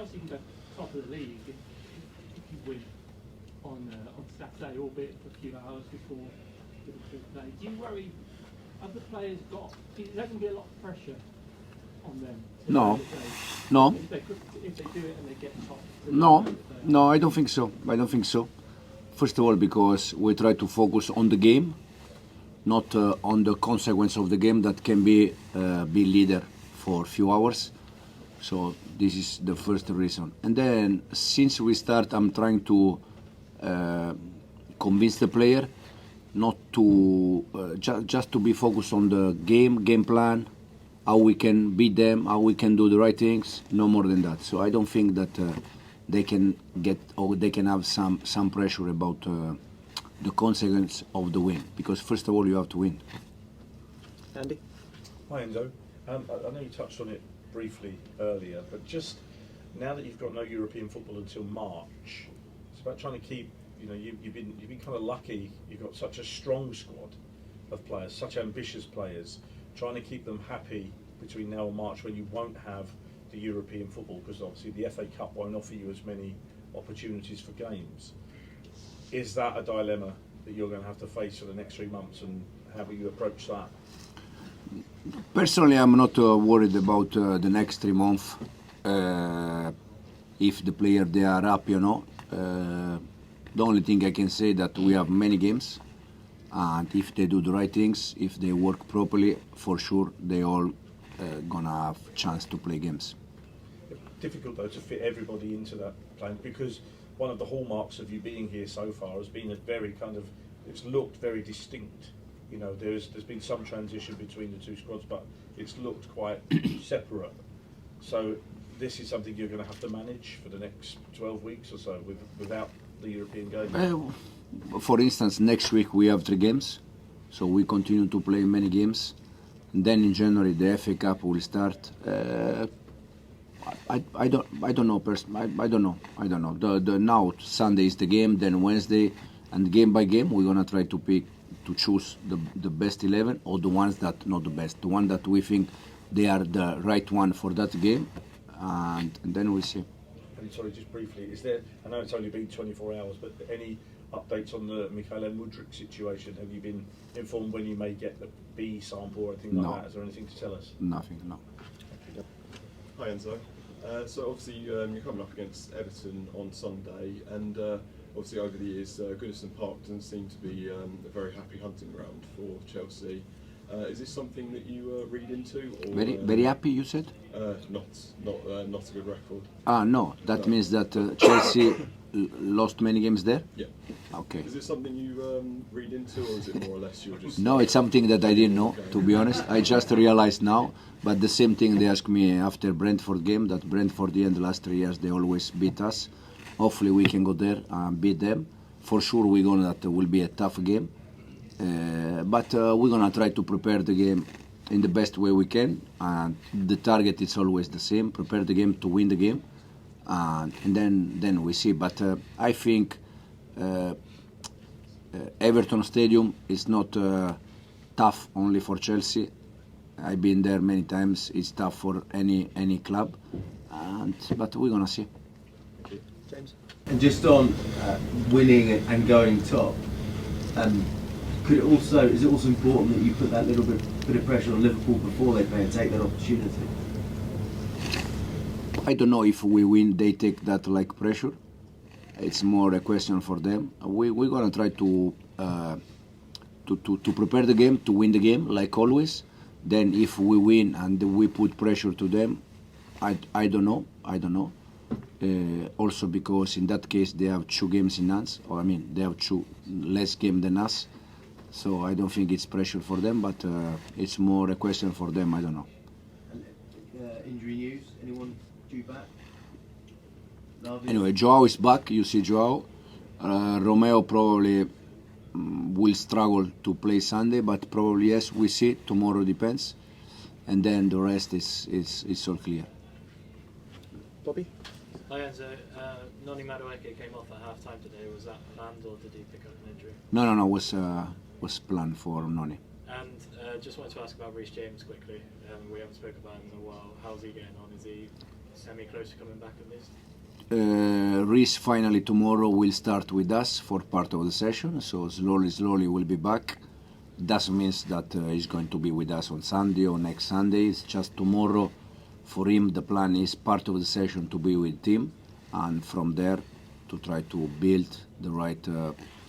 Chelsea can go top of the league if you win on Saturday, albeit for a few hours before Liverpool play. Do you worry? Have the players got? Is there going to be a lot of pressure on them? No. If they do it and they get top. No, I don't think so. First of all, because we try to focus on the game, not on the consequence of the game that can be leader for a few hours. So this is the first reason. And then since we start, I'm trying to convince the player not to just to be focused on the game plan, how we can beat them, how we can do the right things, no more than that. So I don't think that they can get or they can have some pressure about the consequence of the win, because first of all you have to win. Andy? Hi Enzo. I know you touched on it briefly earlier, but just now that you've got no European football until March, it's about trying to keep. You've been kind of lucky. You've got such a strong squad of players, such ambitious players. Trying to keep them happy between now and March when you won't have the European football, because obviously the FA Cup won't offer you as many opportunities for games. Is that a dilemma that you're going to have to face for the next 3 months, and how will you approach that? Personally, I'm not worried about the next 3 months. If the player they are up, the only thing I can say that we have many games, and if they do the right things, if they work properly, for sure they all gonna have chance to play games. Difficult though to fit everybody into that plan, because one of the hallmarks of you being here so far has been a very it's looked very distinct. There's been some transition between the two squads, but it's looked quite separate. So this is something you're going to have to manage for the next 12 weeks or so without the European game. For instance, next week we have 3 games, so we continue to play many games. And then in January the FA Cup will start. I don't know. I don't know. Now Sunday is the game, then Wednesday, and game by game we're gonna try to choose the best 11, or the ones that not the best, the one that we think they are the right one for that game, and then we'll see. And sorry, just briefly, is there? I know it's only been 24 hours, but any updates on the Chilwell and Mudryk situation? Have you been informed when you may get the B sample or anything like that? Is there anything to tell us? Nothing, no. Hi Enzo. So obviously you're coming up against Everton on Sunday, and obviously over the years Goodison Park doesn't seem to be a very happy hunting ground for Chelsea. Is this something that you read into? Or, very happy, you said? Not a good record. No, that means that Chelsea lost many games there? Yeah. Okay. Is it something you read into, or is it more or less you're just... No, it's something that I didn't know, to be honest. I just realized now, but the same thing they asked me after Brentford game, that Brentford in the last 3 years they always beat us. Hopefully we can go there and beat them. For sure that will be a tough game. But we're going to try to prepare the game in the best way we can, and the target is always the same: prepare the game to win the game, and then we see. But I think Everton Stadium is not tough only for Chelsea. I've been there many times. It's tough for any club, but we're gonna see. James? And just on winning and going top, is it also important that you put that little bit of pressure on Liverpool before they play and take that opportunity? I don't know if we win, they take that like pressure. It's more a question for them. We're gonna try to prepare the game, to win the game like always. Then if we win and we put pressure to them, I don't know. Also because in that case they have 2 games in hands, they have 2 less games than us. So I don't think it's pressure for them, but it's more a question for them. I don't know. And, injury news? Anyone due back? Anyway, Joao is back. You see Joao. Romeo probably will struggle to play Sunday, but probably yes. We see. Tomorrow depends, and then the rest is all clear. Bobby? Hi Enzo. Noni Madueke came off at half time today. Was that planned, or did he pick up an injury? No. Was planned for Noni. And just wanted to ask about Reece James quickly. We haven't spoken about him in a while. How's he getting on? Is he semi-close to coming back at least? Reece finally tomorrow will start with us for part of the session, so slowly will be back. Doesn't mean that he's going to be with us on Sunday or next Sunday. It's just tomorrow. For him, the plan is part of the session to be with him, and from there to try to build the right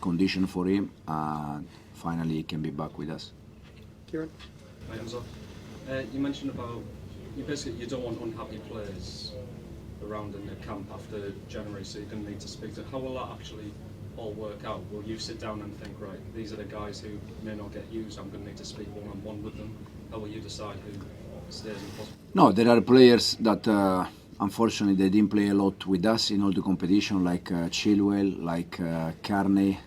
condition for him, and finally he can be back with us. Kieran? Hi, Enzo. You mentioned about you don't want unhappy players around in the camp after January, so you're going to need to speak to. How will that actually all work out? Will you sit down and think, right, these are the guys who may not get used, I'm going to need to speak one-on-one with them? How will you decide who stays in possible? No, there are players that unfortunately they didn't play a lot with us in all the competition, like Chilwell, like Carney.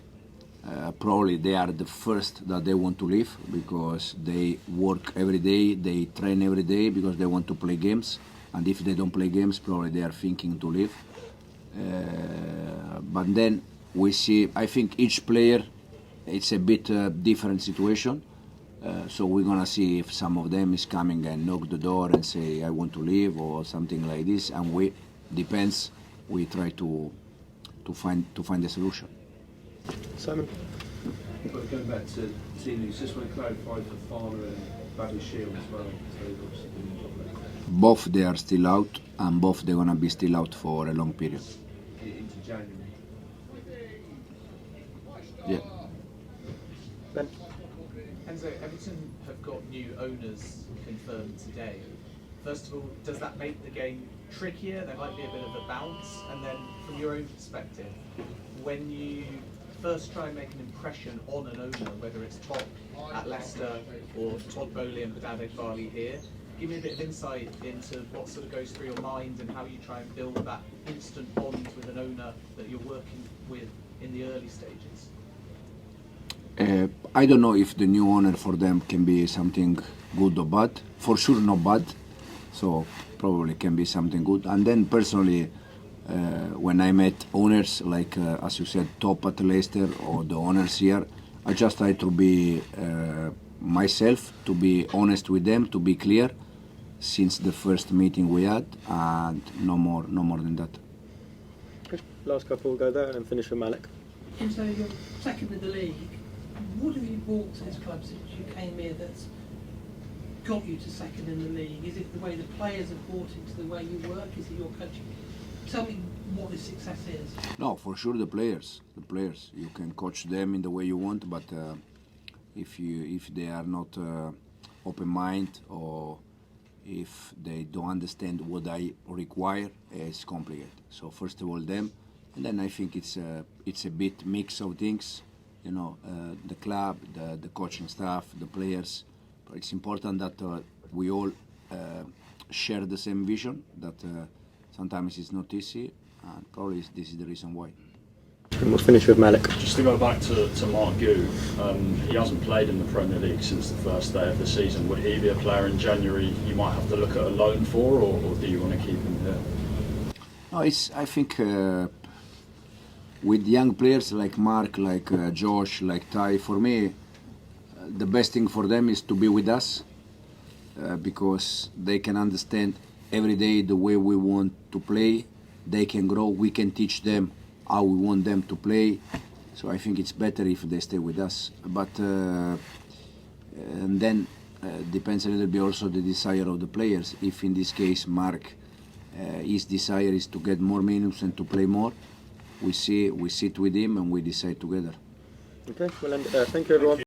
Probably they are the first that they want to leave because they work every day, they train every day because they want to play games. And if they don't play games, probably they are thinking to leave. But then we see, I think each player, it's a bit different situation. So we're gonna see if some of them is coming and knock the door and say, I want to leave or something like this. And we try to find a solution. Simon? But going back to team news, just want to clarify Fofana and Badiashille as well. So they've obviously been in trouble Both they are still out, and both they're gonna be still out for a long period. into January. Yeah. Ben? Enzo, Everton have got new owners confirmed today. First of all, does that make the game trickier? There might be a bit of a bounce. And then from your own perspective, when you first try and make an impression on an owner, whether it's Top at Leicester or Todd Bowley and Badiashille here, give me a bit of insight into what sort of goes through your mind and how you try and build that instant bond with an owner that you're working with in the early stages. I don't know if the new owner for them can be something good or bad. For sure not bad, so probably can be something good. And then personally, when I met owners like, as you said, Top at Leicester or the owners here, I just try to be myself, to be honest with them, to be clear since the first meeting we had, and no more than that. Good. Last couple will go there and then finish with Malik. And so you're second in the league. What have you brought to this club since you came here that's got you to second in the league? Is it the way the players have bought into the way you work? Is it your coaching? Tell me what the success is. No, for sure the players. You can coach them in the way you want, but if they are not open mind or if they don't understand what I require, it's complicated. So first of all them, and then I think it's a bit mix of things. You know, the club, the coaching staff, the players. But it's important that we all share the same vision. That sometimes it's not easy, and probably this is the reason why. And we'll finish with Malik. Just to go back to Marc Guiu, he hasn't played in the Premier League since the first day of the season. Would he be a player in January you might have to look at a loan for, or do you want to keep him here? No, I think with young players like Mark, like Josh, like Ty, for me, the best thing for them is to be with us because they can understand every day the way we want to play. They can grow. We can teach them how we want them to play. So I think it's better if they stay with us. But and then depends a little bit also the desire of the players. If in this case Mark, his desire is to get more minutes and to play more, we sit with him and we decide together. Okay, well, thank you everyone.